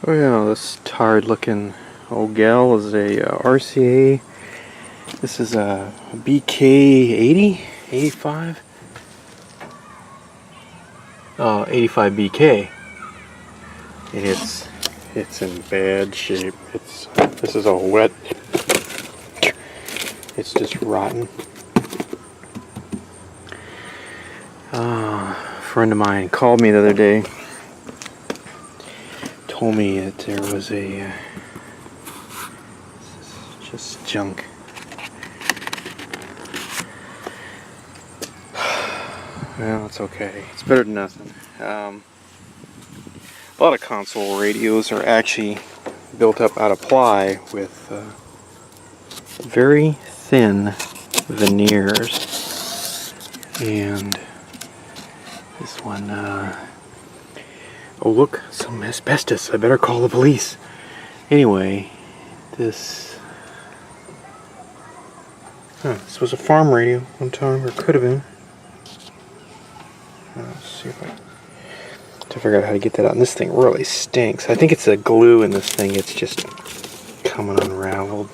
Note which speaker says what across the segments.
Speaker 1: Oh yeah, this tired looking old gal is a RCA. This is a BK 80, 85? 85 BK. And it's in bad shape. This is all wet. It's just rotten. A friend of mine called me the other day. Told me that there was a just junk. Well, it's okay. It's better than nothing. A lot of console radios are actually built up out of ply with very thin veneers. And this one, oh look, some asbestos. I better call the police. Anyway, this was a farm radio one time, or could have been. Let's see if I to figure out how to get that out. And this thing really stinks. I think it's the glue in this thing. It's just coming unraveled.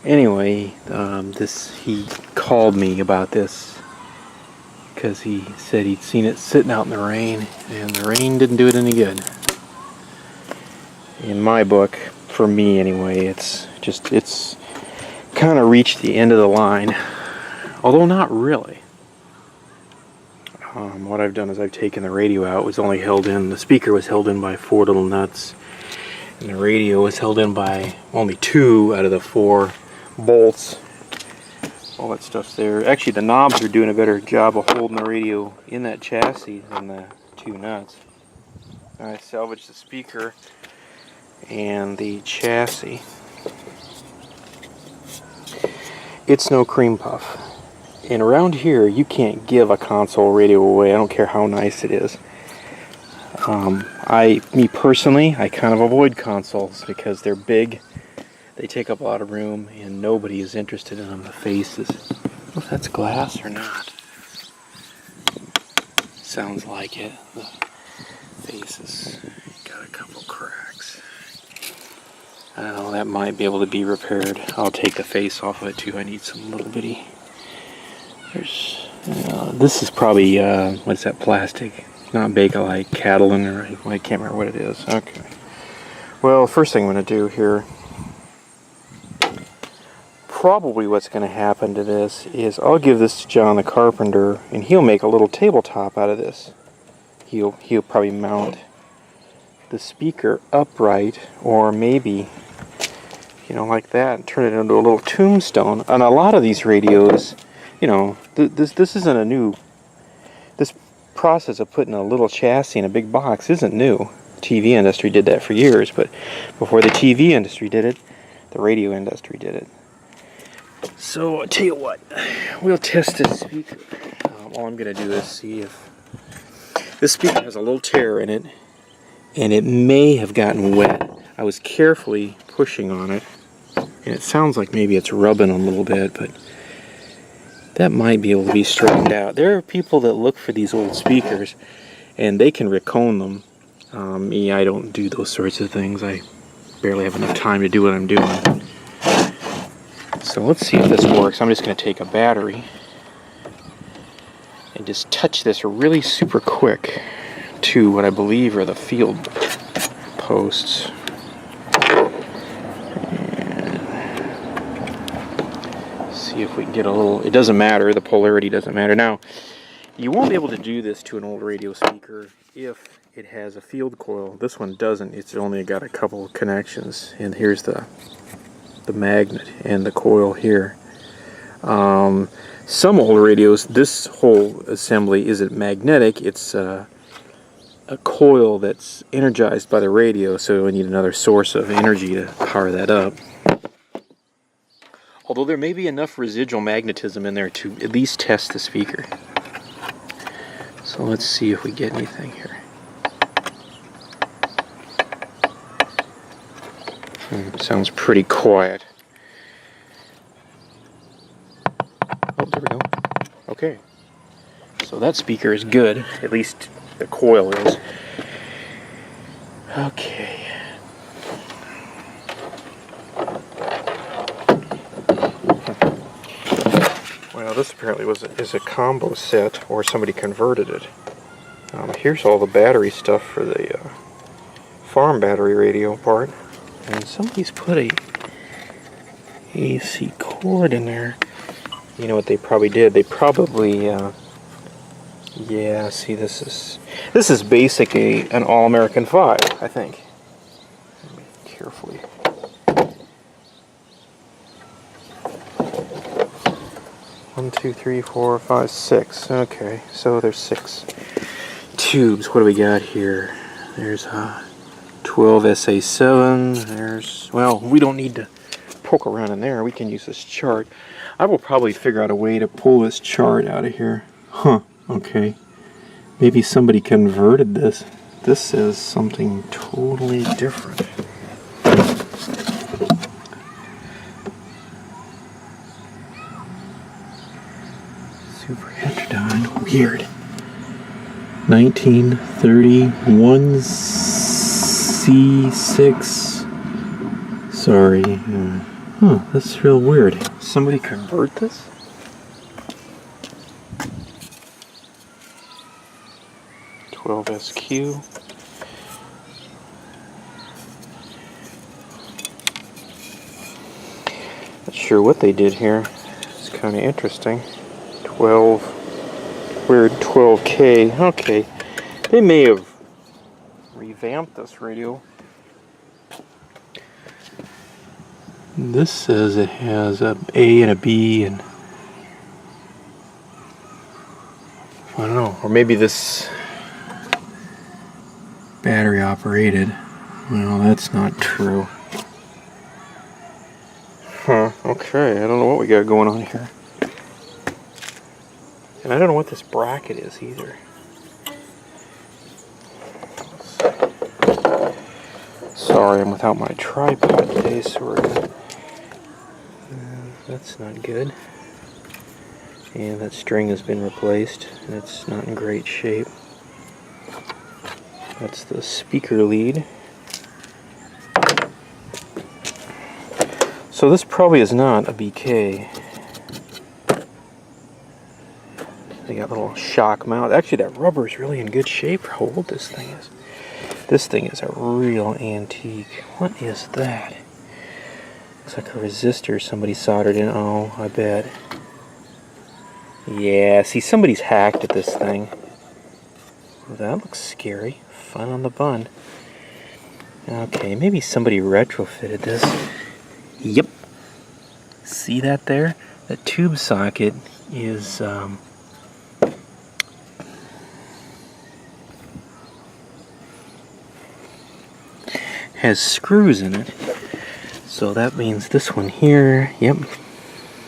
Speaker 1: Anyway, he called me about this because he said he'd seen it sitting out in the rain, and the rain didn't do it any good. In my book, for me anyway, it's kind of reached the end of the line, although not really. What I've done is I've taken the radio out. It was only held in, the speaker was held in by 4 little nuts, and the radio was held in by only 2 out of the 4 bolts. All that stuff's there. Actually, the knobs are doing a better job of holding the radio in that chassis than the 2 nuts. I salvaged the speaker and the chassis. It's no cream puff. And around here, you can't give a console radio away. I don't care how nice it is. Me personally, I kind of avoid consoles because they're big. They take up a lot of room, and nobody is interested in them. The face is, I don't know if that's glass or not. Sounds like it. The face has got a couple cracks. I don't know, that might be able to be repaired. I'll take the face off of it too. I need some little bitty. This is probably, what's that plastic? Not Bakelite, Catalan, or I can't remember what it is. Okay. Well, first thing I'm going to do here, probably what's going to happen to this is I'll give this to John the carpenter, and he'll make a little tabletop out of this. He'll probably mount the speaker upright, or maybe, you know, like that, and turn it into a little tombstone. On a lot of these radios, you know, this isn't a new, this process of putting a little chassis in a big box isn't new. The TV industry did that for years, but before the TV industry did it, the radio industry did it. So, I'll tell you what, we'll test this speaker. All I'm going to do is see if this speaker has a little tear in it, and it may have gotten wet. I was carefully pushing on it, and it sounds like maybe it's rubbing a little bit, but that might be able to be straightened out. There are people that look for these old speakers, and they can recone them. Me, I don't do those sorts of things. I barely have enough time to do what I'm doing. So let's see if this works. I'm just going to take a battery and just touch this really super quick to what I believe are the field posts. See if we can get a little, it doesn't matter, the polarity doesn't matter. Now, you won't be able to do this to an old radio speaker if it has a field coil. This one doesn't, it's only got a couple of connections, and here's the magnet and the coil here. Some old radios, this whole assembly isn't magnetic, it's a coil that's energized by the radio, so we need another source of energy to power that up. Although there may be enough residual magnetism in there to at least test the speaker. So let's see if we get anything here. Sounds pretty quiet. Oh, there we go. Okay. So that speaker is good, at least the coil is. Okay. Well, this apparently is a combo set, or somebody converted it. Here's all the battery stuff for the farm battery radio part, and somebody's put a AC cord in there. You know what they probably did? They probably, yeah. See, this is basically an All-American 5, I think. Let me carefully. One, two, three, four, five, six. Okay, so there's 6 tubes. What do we got here? There's 12 SA7. There's, well, we don't need to poke around in there. We can use this chart. I will probably figure out a way to pull this chart out of here. Huh, okay. Maybe somebody converted this. This says something totally different. Super heterodyne. Weird. 1931 C6. Sorry. Huh, that's real weird. Somebody convert this? SQ. Not sure what they did here. It's kind of interesting. 12. Weird 12K. Okay. They may have revamped this radio. This says it has a A and a B, and I don't know. Or maybe this battery operated. Well, that's not true. Huh, okay, I don't know what we got going on here. And I don't know what this bracket is either. Sorry, I'm without my tripod today, so that's not good. And that string has been replaced, and it's not in great shape. That's the speaker lead. So this probably is not a BK. They got little shock mount. Actually, that rubber is really in good shape for how old this thing is. This thing is a real antique. What is that? Looks like a resistor somebody soldered in. Oh, I bet. Yeah, see, somebody's hacked at this thing. Well, that looks scary. Fun on the bun. Okay, maybe somebody retrofitted this. Yep. See that there? That tube socket is has screws in it. So that means this one here, yep.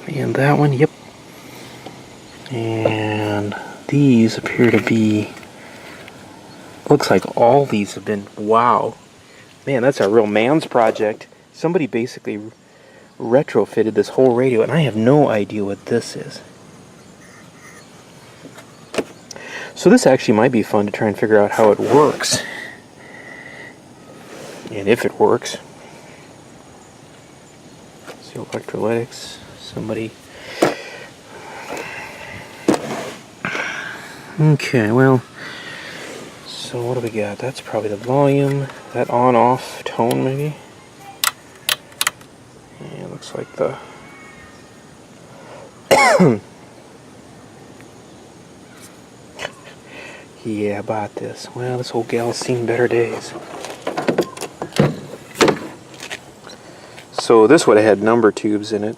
Speaker 1: And that one, yep. And these appear to be, looks like all these have been, wow. Man, that's a real man's project. Somebody basically retrofitted this whole radio, and I have no idea what this is. So this actually might be fun to try and figure out how it works. And if it works. See, electrolytics, somebody. Okay, well, so what do we got? That's probably the volume, that on-off tone maybe. Yeah, looks like the yeah, about this. Well, this old gal's seen better days. So this would have had number tubes in it.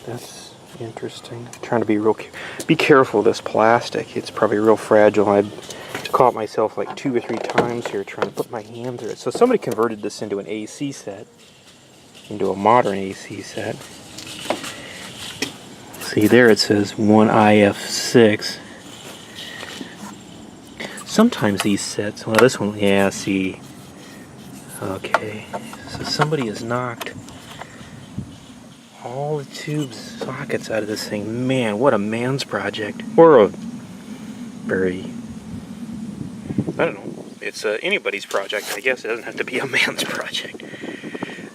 Speaker 1: That's interesting. I'm trying to be be careful of this plastic. It's probably real fragile. I've caught myself like 2 or 3 times here trying to put my hand through it. So somebody converted this into an AC set, into a modern AC set. See there it says 1IF6. Sometimes these sets, well this one, yeah, see. Okay, so somebody has knocked all the tubes, sockets out of this thing. Man, what a man's project. Or a very, I don't know, It's anybody's project, I guess. It doesn't have to be a man's project.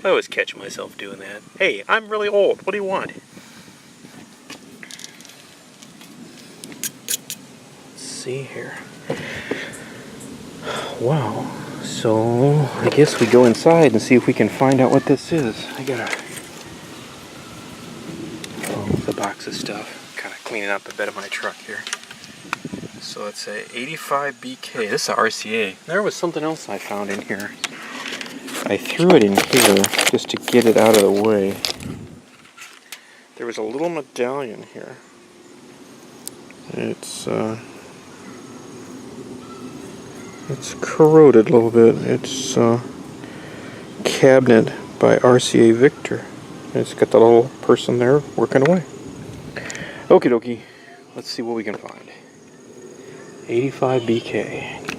Speaker 1: I always catch myself doing that. Hey, I'm really old. What do you want? Let's see here. Wow. So, I guess we go inside and see if we can find out what this is. I gotta... Oh, the box of stuff. Kind of cleaning up a bit of my truck here. So it's a 85 BK. This is a RCA. There was something else I found in here. I threw it in here just to get it out of the way. There was a little medallion here. It's corroded a little bit. It's cabinet by RCA Victor. It's got the little person there working away. Okie dokie. Let's see what we can find. 85 BK.